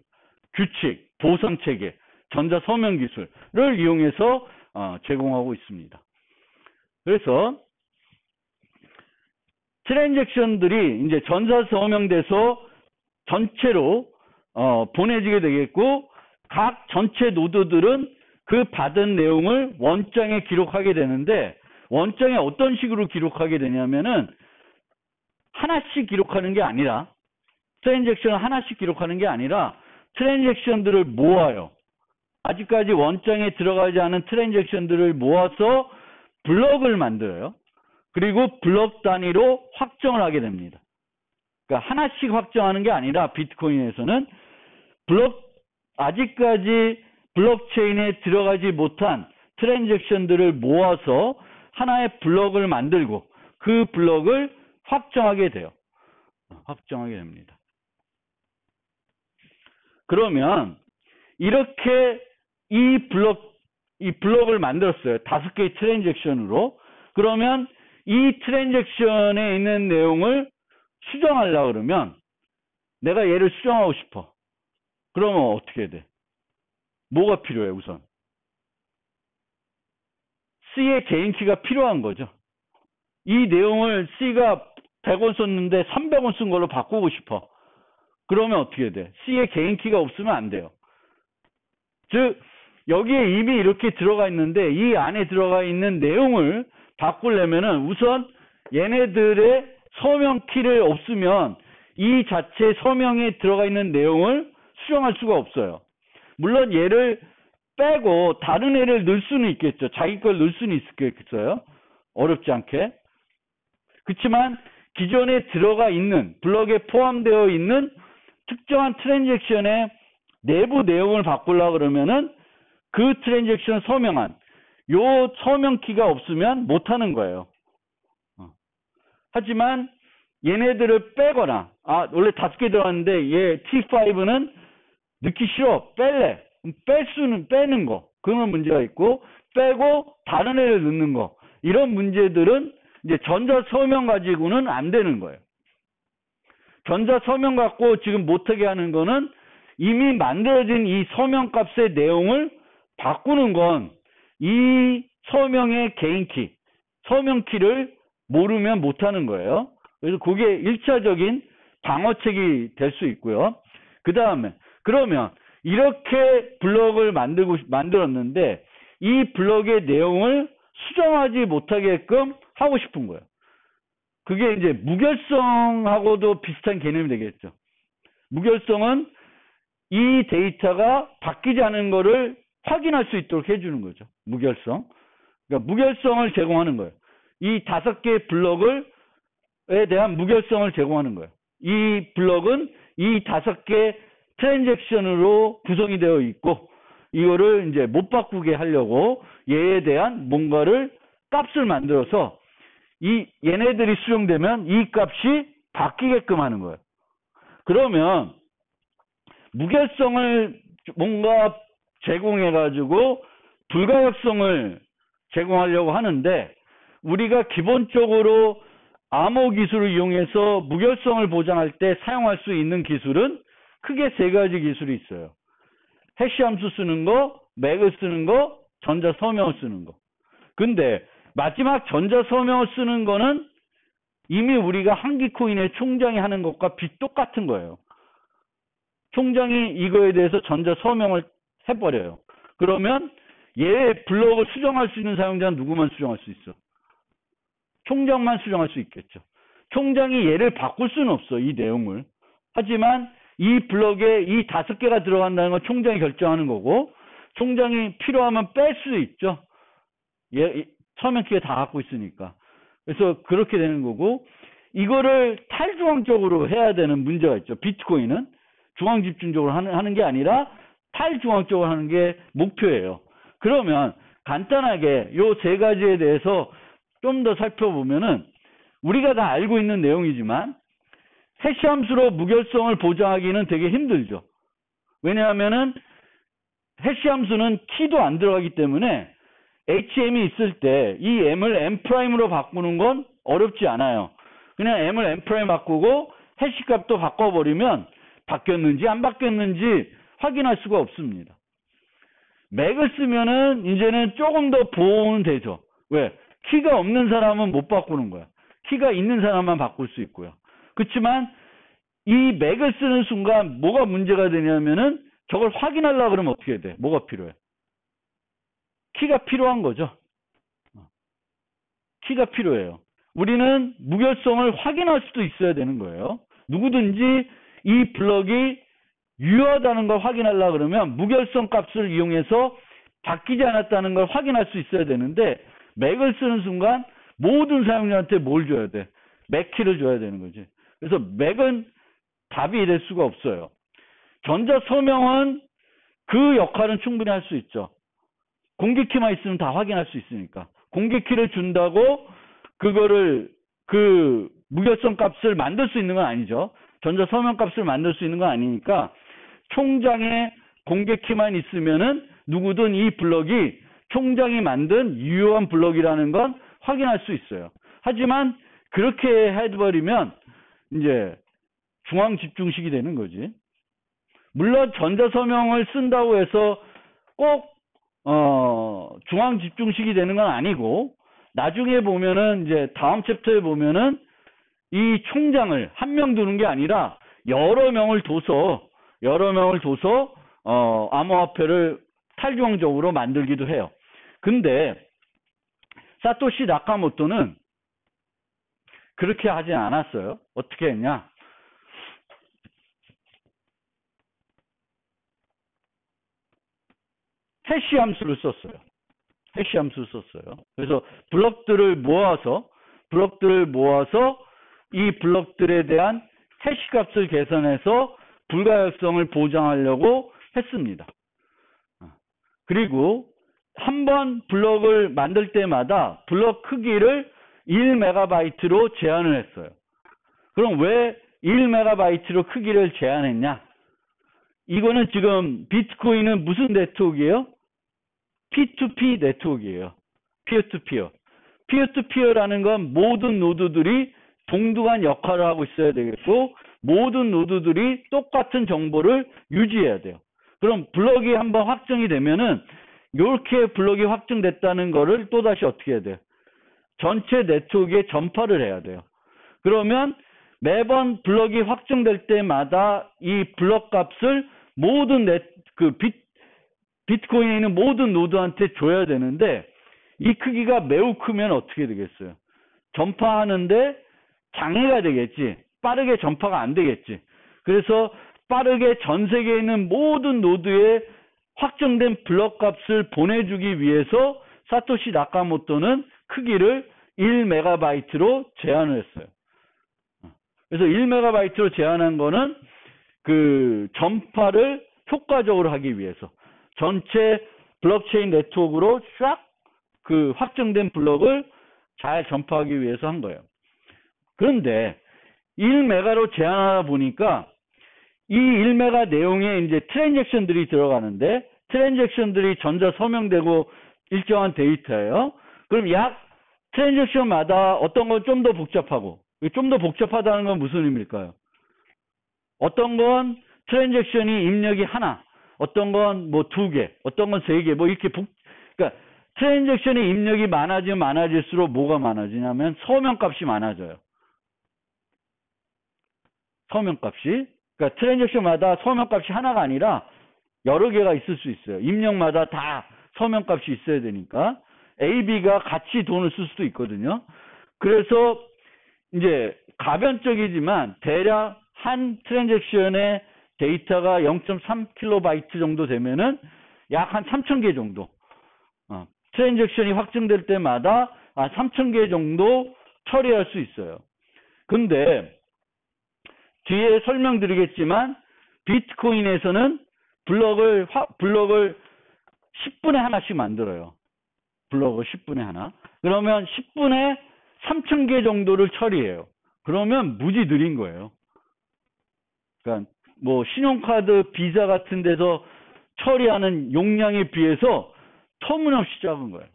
규칙, 보상체계, 전자서명 기술을 이용해서 제공하고 있습니다. 그래서 트랜잭션들이 이제 전자서명돼서 전체로 보내지게 되겠고, 각 전체 노드들은 그 받은 내용을 원장에 기록하게 되는데, 원장에 어떤 식으로 기록하게 되냐면은 하나씩 기록하는 게 아니라, 트랜잭션을 하나씩 기록하는 게 아니라 트랜잭션들을 모아요. 아직까지 원장에 들어가지 않은 트랜잭션들을 모아서 블럭을 만들어요. 그리고 블럭 단위로 확정을 하게 됩니다. 그러니까 하나씩 확정하는 게 아니라 비트코인에서는 아직까지 블록체인에 들어가지 못한 트랜잭션들을 모아서 하나의 블럭을 만들고 그 블럭을 확정하게 돼요. 확정하게 됩니다. 그러면 이렇게 이 이 블럭을 만들었어요. 5개의 트랜잭션으로. 그러면 이 트랜잭션에 있는 내용을 수정하려고 그러면 내가 얘를 수정하고 싶어. 그러면 어떻게 돼? 뭐가 필요해 우선? C의 개인키가 필요한 거죠. 이 내용을 C가 100원 썼는데 300원 쓴 걸로 바꾸고 싶어. 그러면 어떻게 돼? C의 개인키가 없으면 안 돼요. 즉 여기에 이미 이렇게 들어가 있는데 이 안에 들어가 있는 내용을 바꾸려면은 우선 얘네들의 서명키를 없으면 이 자체 서명에 들어가 있는 내용을 수정할 수가 없어요. 물론 얘를 빼고 다른 애를 넣을 수는 있겠죠. 자기 걸 넣을 수는 있겠어요. 어렵지 않게. 그렇지만 기존에 들어가 있는 블럭에 포함되어 있는 특정한 트랜잭션의 내부 내용을 바꾸려고 그러면은 그 트랜잭션 서명한 요 서명키가 없으면 못하는 거예요. 하지만 얘네들을 빼거나 원래 5개 들어갔는데 얘 T5는 넣기 싫어 뺄래 빼는 거 그런 문제가 있고 빼고 다른 애를 넣는 거 이런 문제들은 이제 전자 서명 가지고는 안 되는 거예요. 전자 서명 갖고 지금 못하게 하는 거는 이미 만들어진 이 서명 값의 내용을 바꾸는 건 이 서명의 개인키, 서명키를 모르면 못하는 거예요. 그래서 그게 1차적인 방어책이 될 수 있고요. 그 다음에 그러면 이렇게 블럭을 만들었는데 이 블럭의 내용을 수정하지 못하게끔 하고 싶은 거예요. 그게 이제 무결성하고도 비슷한 개념이 되겠죠. 무결성은 이 데이터가 바뀌지 않은 거를 확인할 수 있도록 해주는 거죠. 무결성. 그러니까 무결성을 제공하는 거예요. 이 5개의 블럭에 대한 무결성을 제공하는 거예요. 이 블럭은 이 5개 트랜잭션으로 구성이 되어 있고 이거를 이제 못 바꾸게 하려고 얘에 대한 뭔가를 값을 만들어서 얘네들이 수정되면 이 값이 바뀌게끔 하는 거예요. 그러면 무결성을 뭔가 제공해가지고 불가역성을 제공하려고 하는데 우리가 기본적으로 암호 기술을 이용해서 무결성을 보장할 때 사용할 수 있는 기술은 크게 3가지 기술이 있어요. 해시 함수 쓰는 거, 맥을 쓰는 거, 전자 서명을 쓰는 거. 근데 마지막 전자 서명을 쓰는 거는 이미 우리가 한기 코인의 총장이 하는 것과 똑같은 거예요. 총장이 이거에 대해서 전자 서명을 해버려요. 그러면 얘 블럭을 수정할 수 있는 사용자는 누구만 수정할 수 있어? 총장만 수정할 수 있겠죠. 총장이 얘를 바꿀 수는 없어, 이 내용을. 하지만 이 블럭에 이 5개가 들어간다는 건 총장이 결정하는 거고 총장이 필요하면 뺄 수도 있죠. 서명키가 다 갖고 있으니까. 그래서 그렇게 되는 거고 이거를 탈중앙적으로 해야 되는 문제가 있죠. 비트코인은 중앙집중적으로 하는 게 아니라 탈중앙적으로 하는 게 목표예요. 그러면 간단하게 요 3가지에 대해서 좀 더 살펴보면은 우리가 다 알고 있는 내용이지만 해시 함수로 무결성을 보장하기는 되게 힘들죠. 왜냐하면은 해시 함수는 키도 안 들어가기 때문에 HM이 있을 때 이 M을 M''으로 바꾸는 건 어렵지 않아요. 그냥 M을 M' 바꾸고 해시 값도 바꿔버리면 바뀌었는지 안 바뀌었는지 확인할 수가 없습니다. 맥을 쓰면은 이제는 조금 더 보호는 되죠. 왜? 키가 없는 사람은 못 바꾸는 거야. 키가 있는 사람만 바꿀 수 있고요. 그렇지만 이 맥을 쓰는 순간 뭐가 문제가 되냐면은 저걸 확인하려고 그러면 어떻게 돼? 뭐가 필요해? 키가 필요한 거죠. 키가 필요해요. 우리는 무결성을 확인할 수도 있어야 되는 거예요. 누구든지 이 블럭이 유효하다는 걸 확인하려고 그러면 무결성 값을 이용해서 바뀌지 않았다는 걸 확인할 수 있어야 되는데 맥을 쓰는 순간 모든 사용자한테 뭘 줘야 돼? 맥키를 줘야 되는 거지. 그래서 맥은 답이 될 수가 없어요. 전자 서명은 그 역할은 충분히 할 수 있죠. 공개키만 있으면 다 확인할 수 있으니까. 공개키를 준다고 그거를 그 무결성 값을 만들 수 있는 건 아니죠. 전자 서명 값을 만들 수 있는 건 아니니까 총장의 공개키만 있으면은 누구든 이 블럭이 총장이 만든 유효한 블럭이라는 건 확인할 수 있어요. 하지만 그렇게 해버리면 이제 중앙 집중식이 되는 거지. 물론 전자서명을 쓴다고 해서 꼭 중앙 집중식이 되는 건 아니고, 나중에 보면은 이제 다음 챕터에 보면은 이 총장을 한 명 두는 게 아니라 여러 명을 둬서 암호화폐를 탈중앙적으로 만들기도 해요. 근데 사토시 나카모토는 그렇게 하진 않았어요. 어떻게 했냐? 해시 함수를 썼어요. 해시 함수를 썼어요. 그래서 블럭들을 모아서 이 블럭들에 대한 해시 값을 계산해서 불가역성을 보장하려고 했습니다. 그리고 한 번 블럭을 만들 때마다 블럭 크기를 1MB로 제한을 했어요. 그럼 왜 1MB로 크기를 제한했냐? 이거는 지금 비트코인은 무슨 네트워크예요? P2P 네트워크예요. 피어-투-피어. 피어-투-피어라는 건 모든 노드들이 동등한 역할을 하고 있어야 되겠고, 모든 노드들이 똑같은 정보를 유지해야 돼요. 그럼 블럭이 한번 확정이 되면은 이렇게 블럭이 확정됐다는 거를 또다시 어떻게 해야 돼요? 전체 네트워크에 전파를 해야 돼요. 그러면 매번 블럭이 확정될 때마다 이 블럭 값을 모든 비트코인에 있는 모든 노드한테 줘야 되는데, 이 크기가 매우 크면 어떻게 되겠어요? 전파하는데 장애가 되겠지. 빠르게 전파가 안 되겠지. 그래서 빠르게 전 세계에 있는 모든 노드에 확정된 블럭 값을 보내주기 위해서 사토시 나카모토는 크기를 1MB로 제한을 했어요. 그래서 1MB로 제한한 거는 그 전파를 효과적으로 하기 위해서, 전체 블록체인 네트워크로 쫙 그 확정된 블럭을 잘 전파하기 위해서 한 거예요. 그런데 1메가로 제한하다 보니까 이 1메가 내용에 이제 트랜잭션들이 들어가는데, 트랜잭션들이 전자 서명되고 일정한 데이터예요. 그럼 약 트랜잭션마다 어떤 건 좀 더 복잡하고, 좀 더 복잡하다는 건 무슨 의미일까요? 어떤 건 트랜잭션이 입력이 하나, 어떤 건 뭐 2개, 어떤 건 3개, 뭐 이렇게 그러니까 트랜잭션의 입력이 많아지면 많아질수록 뭐가 많아지냐면 서명값이 많아져요. 서명값이. 그러니까 트랜잭션마다 서명값이 하나가 아니라 여러 개가 있을 수 있어요. 입력마다 다 서명값이 있어야 되니까. A, B가 같이 돈을 쓸 수도 있거든요. 그래서 이제 가변적이지만 대략 한 트랜잭션의 데이터가 0.3KB 정도 되면은 약 한 3,000개 정도. 트랜잭션이 확정될 때마다 3,000개 정도 처리할 수 있어요. 근데 뒤에 설명드리겠지만 비트코인에서는 블럭을 10분에 하나씩 만들어요. 블럭을 10분에 하나. 그러면 10분에 3,000개 정도를 처리해요. 그러면 무지 느린 거예요. 그러니까 뭐 신용카드, 비자 같은 데서 처리하는 용량에 비해서 터무니없이 작은 거예요.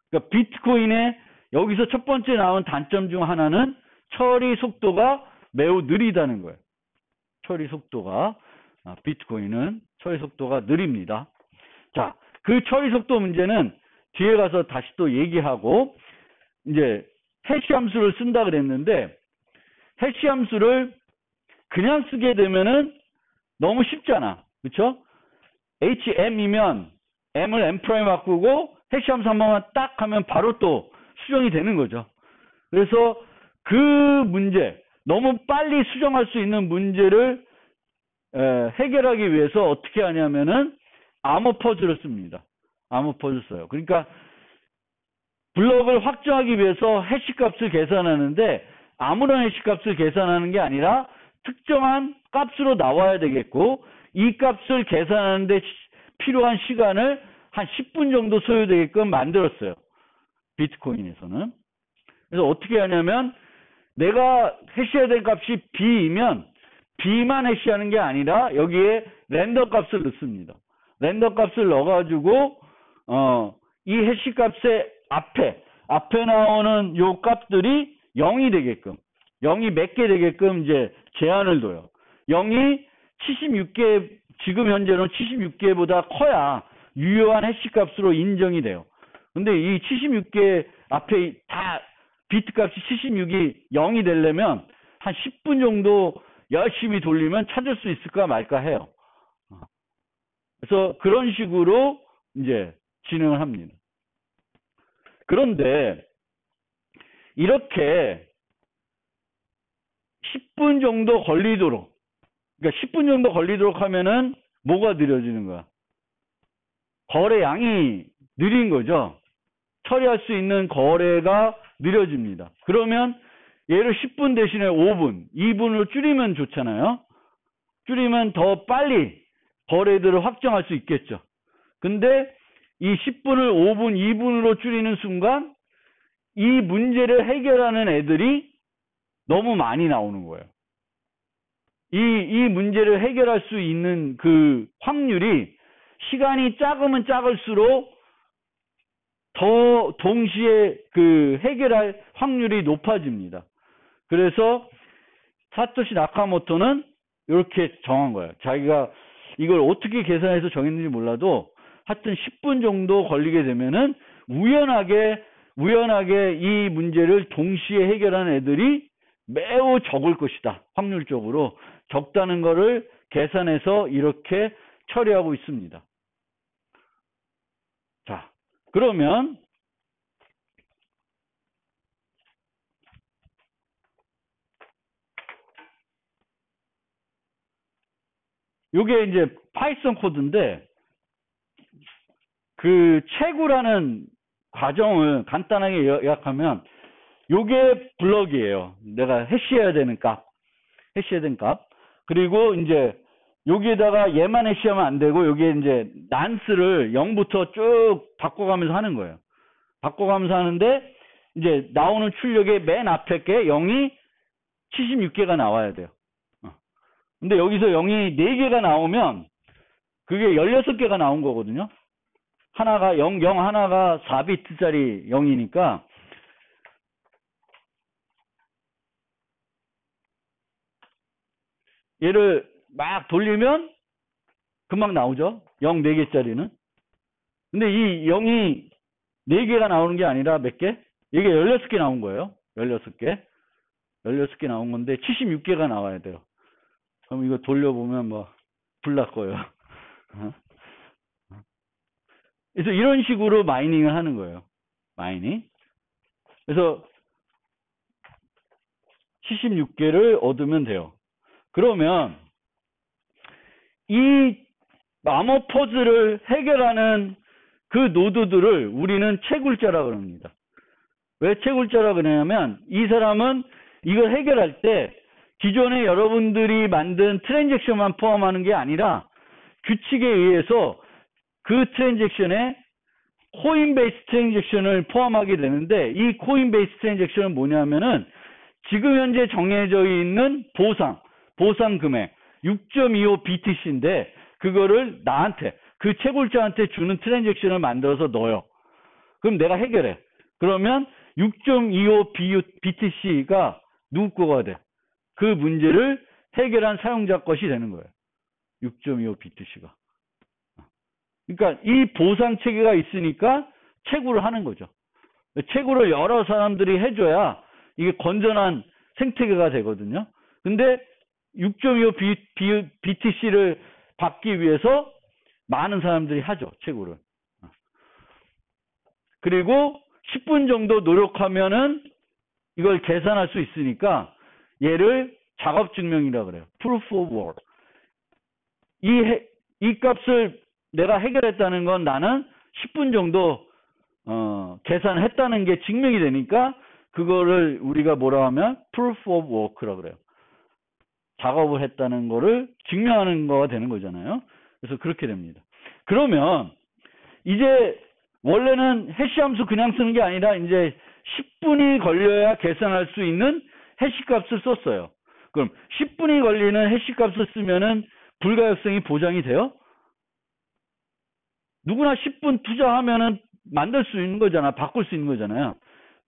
그러니까 비트코인의 여기서 첫 번째 나온 단점 중 하나는 처리 속도가 매우 느리다는 거예요. 처리 속도가, 비트코인은 처리 속도가 느립니다. 자, 그 처리 속도 문제는 뒤에 가서 다시 또 얘기하고, 이제 해시 함수를 쓴다 그랬는데, 해시 함수를 그냥 쓰게 되면은 너무 쉽잖아. 그쵸? HM이면 M을 M' 바꾸고 해시 함수 한 번만 딱 하면 바로 또 수정이 되는 거죠. 그래서 그 문제, 너무 빨리 수정할 수 있는 문제를 해결하기 위해서 어떻게 하냐면은 암호 퍼즐을 씁니다. 암호 퍼즐 써요. 그러니까 블럭을 확정하기 위해서 해시 값을 계산하는데 아무런 해시 값을 계산하는 게 아니라 특정한 값으로 나와야 되겠고, 이 값을 계산하는데 필요한 시간을 한 10분 정도 소요되게끔 만들었어요. 비트코인에서는. 그래서 어떻게 하냐면 내가 해시해야 될 값이 B이면 B만 해시하는 게 아니라 여기에 랜덤 값을 넣습니다. 랜덤 값을 넣어가지고 이 해시 값의 앞에 나오는 요 값들이 0이 되게끔, 0이 몇 개 되게끔 이제 제한을 둬요. 0이 76개, 지금 현재는 76개보다 커야 유효한 해시 값으로 인정이 돼요. 근데 이 76개 앞에 다 비트 값이 76이 0이 되려면 한 10분 정도 열심히 돌리면 찾을 수 있을까 말까 해요. 그래서 그런 식으로 이제 진행을 합니다. 그런데 이렇게 10분 정도 걸리도록, 그러니까 10분 정도 걸리도록 하면은 뭐가 느려지는 거야? 거래량이 느린 거죠. 처리할 수 있는 거래가 느려집니다. 그러면 얘를 10분 대신에 5분, 2분으로 줄이면 좋잖아요. 줄이면 더 빨리 거래들을 확정할 수 있겠죠. 근데 이 10분을 5분, 2분으로 줄이는 순간 이 문제를 해결하는 애들이 너무 많이 나오는 거예요. 이 문제를 해결할 수 있는 그 확률이 시간이 작으면 작을수록 더 동시에 그 해결할 확률이 높아집니다. 그래서 사토시 나카모토는 이렇게 정한 거예요. 자기가 이걸 어떻게 계산해서 정했는지 몰라도 하여튼 10분 정도 걸리게 되면은 우연하게 이 문제를 동시에 해결하는 애들이 매우 적을 것이다. 확률적으로 적다는 거를 계산해서 이렇게 처리하고 있습니다. 자, 그러면 요게 이제 파이썬 코드인데 그 채굴하는 과정을 간단하게 요약하면 요게 블럭이에요. 내가 해시해야 되는 값. 그리고 이제 여기에다가 얘만 해시하면 안 되고 여기에 이제 난스를 0부터 쭉 바꿔가면서 하는 거예요. 바꿔가면서 하는데 이제 나오는 출력의 맨 앞에 게 0이 76개가 나와야 돼요. 근데 여기서 0이 4개가 나오면 그게 16개가 나온 거거든요. 하나가 0 하나가 4비트짜리 0이니까 얘를 막 돌리면 금방 나오죠. 0 4개짜리는. 근데 이 0이 4개가 나오는 게 아니라 몇 개? 이게 16개 나온 거예요. 16개 나온 건데 76개가 나와야 돼요. 그럼 이거 돌려보면 뭐 불 날 거예요. 그래서 이런 식으로 마이닝을 하는 거예요. 마이닝. 그래서 76개를 얻으면 돼요. 그러면 이 암호 퍼즐을 해결하는 그 노드들을 우리는 채굴자라고 합니다. 왜 채굴자라고 그러냐면 이 사람은 이걸 해결할 때 기존에 여러분들이 만든 트랜잭션만 포함하는 게 아니라 규칙에 의해서 그 트랜잭션에 코인 베이스 트랜잭션을 포함하게 되는데 이 코인 베이스 트랜잭션은 뭐냐면은 지금 현재 정해져 있는 보상 금액 6.25 BTC인데 그거를 나한테 그 채굴자한테 주는 트랜잭션을 만들어서 넣어요. 그럼 내가 해결해. 그러면 6.25 BTC가 누구 거가 돼? 그 문제를 해결한 사용자 것이 되는 거예요. 6.25 BTC가. 그러니까 이 보상 체계가 있으니까 채굴을 하는 거죠. 채굴을 여러 사람들이 해줘야 이게 건전한 생태계가 되거든요. 근데 6.25 BTC를 받기 위해서 많은 사람들이 하죠. 채굴을. 그리고 10분 정도 노력하면은 이걸 계산할 수 있으니까 얘를 작업 증명이라고 그래요. Proof of work. 이 값을 내가 해결했다는 건 나는 10분 정도 계산을 했다는 게 증명이 되니까 그거를 우리가 뭐라 하면 proof of work라고 그래요. 작업을 했다는 거를 증명하는 거가 되는 거잖아요. 그래서 그렇게 됩니다. 그러면 이제 원래는 해시 함수 그냥 쓰는 게 아니라 이제 10분이 걸려야 계산할 수 있는 해시 값을 썼어요. 그럼 10분이 걸리는 해시 값을 쓰면은 불가역성이 보장이 돼요? 누구나 10분 투자하면은 만들 수 있는 거잖아. 바꿀 수 있는 거잖아요.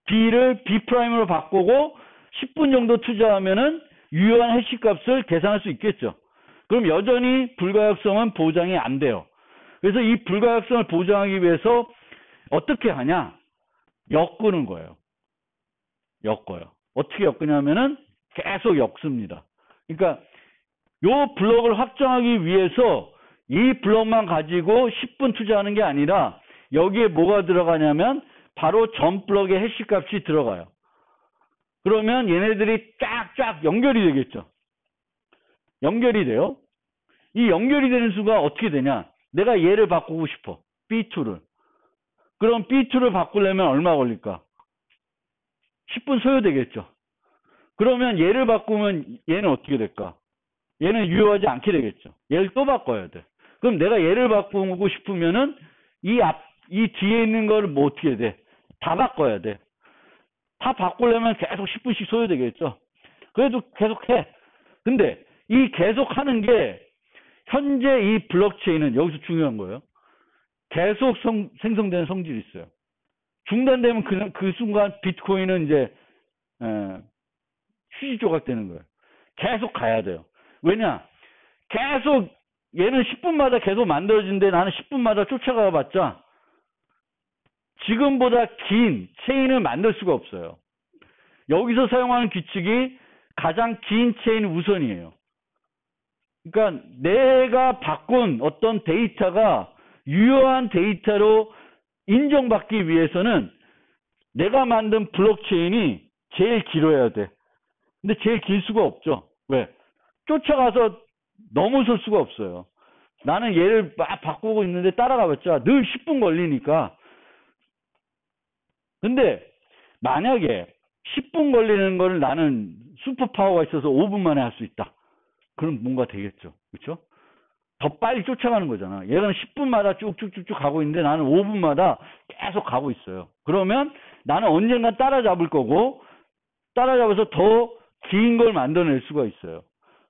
B를 B'으로 바꾸고 10분 정도 투자하면은 유효한 해시 값을 계산할 수 있겠죠. 그럼 여전히 불가역성은 보장이 안 돼요. 그래서 이 불가역성을 보장하기 위해서 어떻게 하냐? 엮는 거예요. 엮어요. 어떻게 엮냐면은 계속 엮습니다. 그러니까 요 블럭을 확정하기 위해서 이 블럭만 가지고 10분 투자하는 게 아니라 여기에 뭐가 들어가냐면 바로 전 블럭의 해시 값이 들어가요. 그러면 얘네들이 쫙쫙 연결이 되겠죠. 연결이 돼요. 이 연결이 되는 수가 어떻게 되냐? 내가 얘를 바꾸고 싶어. B2를. 그럼 B2를 바꾸려면 얼마 걸릴까? 10분 소요되겠죠. 그러면 얘를 바꾸면 얘는 어떻게 될까? 얘는 유효하지 않게 되겠죠. 얘를 또 바꿔야 돼. 그럼 내가 얘를 바꾸고 싶으면은 이 뒤에 있는 거를 뭐 어떻게 돼? 다 바꿔야 돼. 다 바꾸려면 계속 10분씩 소요되겠죠. 그래도 계속 해. 근데 이 계속 하는 게 현재 이 블록체인은 여기서 중요한 거예요. 계속 생성되는 성질이 있어요. 중단되면 그 순간 비트코인은 이제 휴지 조각 되는 거예요. 계속 가야 돼요. 왜냐? 계속 얘는 10분마다 계속 만들어지는데 나는 10분마다 쫓아가 봤자 지금보다 긴 체인을 만들 수가 없어요. 여기서 사용하는 규칙이 가장 긴 체인 우선이에요. 그러니까 내가 바꾼 어떤 데이터가 유효한 데이터로 인정받기 위해서는 내가 만든 블록체인이 제일 길어야 돼. 근데 제일 길 수가 없죠. 왜? 쫓아가서 넘어설 수가 없어요. 나는 얘를 막 바꾸고 있는데 따라가봤자 늘 10분 걸리니까. 근데 만약에 10분 걸리는 거를 나는 슈퍼파워가 있어서 5분 만에 할 수 있다. 그럼 뭔가 되겠죠. 그렇죠? 더 빨리 쫓아가는 거잖아. 얘는 10분마다 쭉쭉쭉쭉 가고 있는데 나는 5분마다 계속 가고 있어요. 그러면 나는 언젠가 따라잡을 거고 따라잡아서 더 긴 걸 만들어낼 수가 있어요.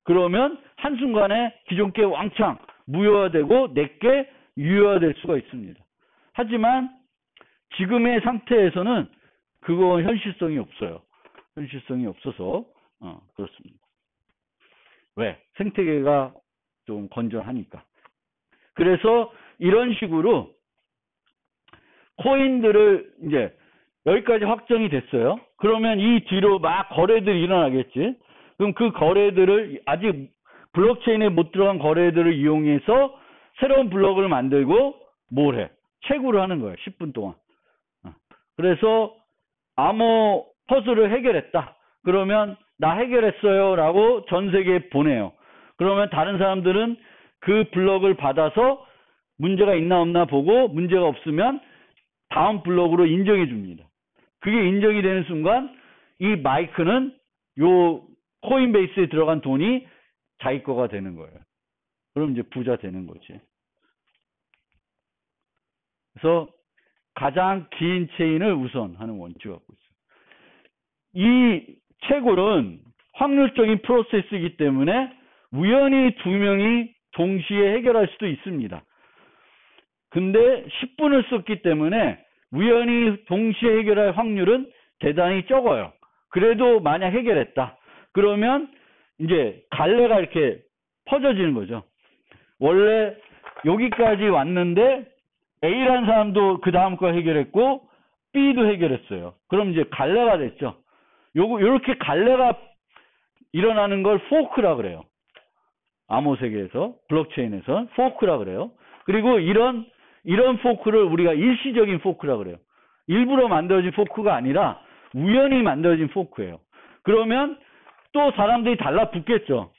그러면 한순간에 기존 게 왕창 무효화되고 내게 유효화될 수가 있습니다. 하지만 지금의 상태에서는 그건 현실성이 없어요. 현실성이 없어서 그렇습니다. 왜? 생태계가 좀 건전하니까. 그래서 이런 식으로 코인들을 이제 여기까지 확정이 됐어요. 그러면 이 뒤로 막 거래들이 일어나겠지. 그럼 그 거래들을 아직 블록체인에 못 들어간 거래들을 이용해서 새로운 블록을 만들고 뭘 해? 채굴을 하는 거예요. 10분 동안. 그래서 암호 퍼즐을 해결했다. 그러면 나 해결했어요 라고 전 세계에 보내요. 그러면 다른 사람들은 그 블록을 받아서 문제가 있나 없나 보고 문제가 없으면 다음 블록으로 인정해 줍니다. 그게 인정이 되는 순간 이 마이크는 요 코인베이스에 들어간 돈이 자기 거가 되는 거예요. 그럼 이제 부자 되는 거지. 그래서 가장 긴 체인을 우선하는 원칙을 갖고 있어요. 이 채굴은 확률적인 프로세스이기 때문에 우연히 두 명이 동시에 해결할 수도 있습니다. 근데 10분을 썼기 때문에 우연히 동시에 해결할 확률은 대단히 적어요. 그래도 만약 해결했다. 그러면 이제 갈래가 이렇게 퍼져지는 거죠. 원래 여기까지 왔는데 A라는 사람도 그 다음 거 해결했고 B도 해결했어요. 그럼 이제 갈래가 됐죠. 요렇게 갈래가 일어나는 걸 포크라 그래요. 암호 세계에서, 블록체인에서 포크라 그래요. 그리고 이런 포크를 우리가 일시적인 포크라 그래요. 일부러 만들어진 포크가 아니라 우연히 만들어진 포크예요. 그러면 또 사람들이 달라붙겠죠.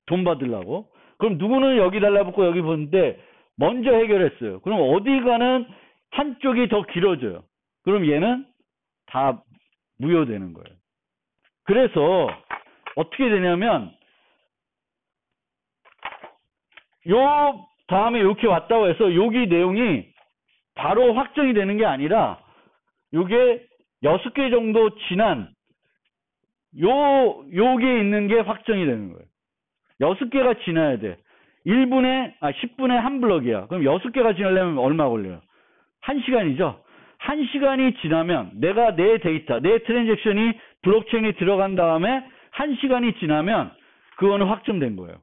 돈 받으려고. 그럼 누구는 여기 달라붙고 여기 붙는데 먼저 해결했어요. 그럼 어디가는 한쪽이 더 길어져요. 그럼 얘는 다 무효되는 거예요. 그래서 어떻게 되냐면 요 다음에 이렇게 왔다고 해서 여기 내용이 바로 확정이 되는 게 아니라 요게 6개 정도 지난 요게 있는 게 확정이 되는 거예요. 6개가 지나야 돼. 10분에 한 블럭이야. 그럼 6개가 지나려면 얼마 걸려요? 1시간이죠. 1시간이 지나면 내가 내 데이터, 내 트랜잭션이 블록체인에 들어간 다음에 1시간이 지나면 그거는 확정된 거예요.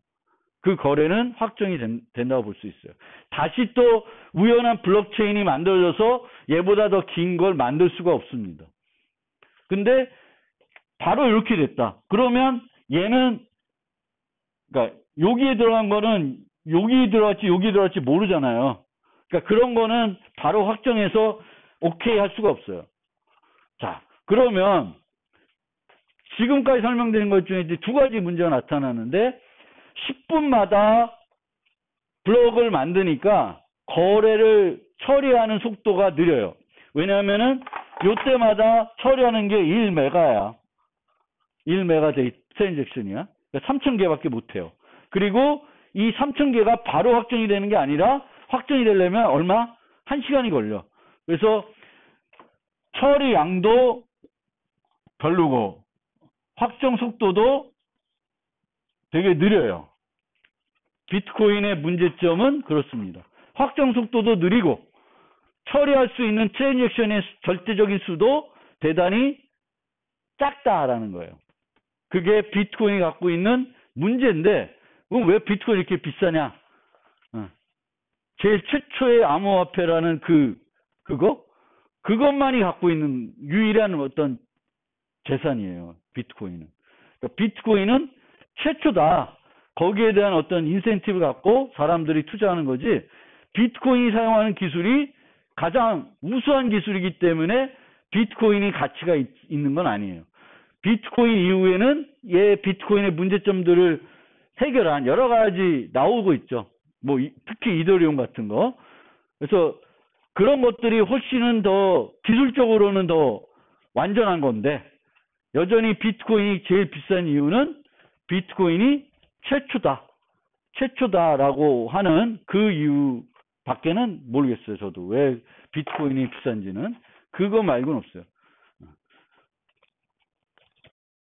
그 거래는 확정이 된다고 볼 수 있어요. 다시 또 우연한 블록체인이 만들어져서 얘보다 더 긴 걸 만들 수가 없습니다. 근데 바로 이렇게 됐다. 그러면 얘는 그러니까 여기에 들어간 거는 여기 들어갈지 모르잖아요. 그러니까 그런 거는 바로 확정해서 오케이 할 수가 없어요. 자, 그러면 지금까지 설명드린 것 중에 이제 두 가지 문제가 나타나는데 10분마다 블록을 만드니까 거래를 처리하는 속도가 느려요. 왜냐하면은 요때마다 처리하는 게 1메가야. 1메가 트랜잭션이야. 그러니까 3000개밖에 못해요. 그리고 이 3000개가 바로 확정이 되는 게 아니라 확정이 되려면 얼마? 1시간이 걸려. 그래서 처리 양도 별로고 확정 속도도 되게 느려요. 비트코인의 문제점은 그렇습니다. 확정 속도도 느리고 처리할 수 있는 트랜잭션의 절대적인 수도 대단히 작다라는 거예요. 그게 비트코인이 갖고 있는 문제인데 그럼 왜 비트코인이 이렇게 비싸냐? 제일 최초의 암호화폐라는 그것만이 갖고 있는 유일한 어떤 재산이에요. 비트코인은. 그러니까 비트코인은 최초다. 거기에 대한 어떤 인센티브를 갖고 사람들이 투자하는 거지 비트코인이 사용하는 기술이 가장 우수한 기술이기 때문에 비트코인이 가치가 있는 건 아니에요. 비트코인 이후에는 비트코인의 문제점들을 해결한 여러 가지 나오고 있죠. 뭐 특히 이더리움 같은 거. 그래서 그런 것들이 훨씬은 더 기술적으로는 더 완전한 건데 여전히 비트코인이 제일 비싼 이유는 비트코인이 최초다라고 하는 그 이유 밖에는 모르겠어요. 저도 왜 비트코인이 비싼지는 그거 말고는 없어요.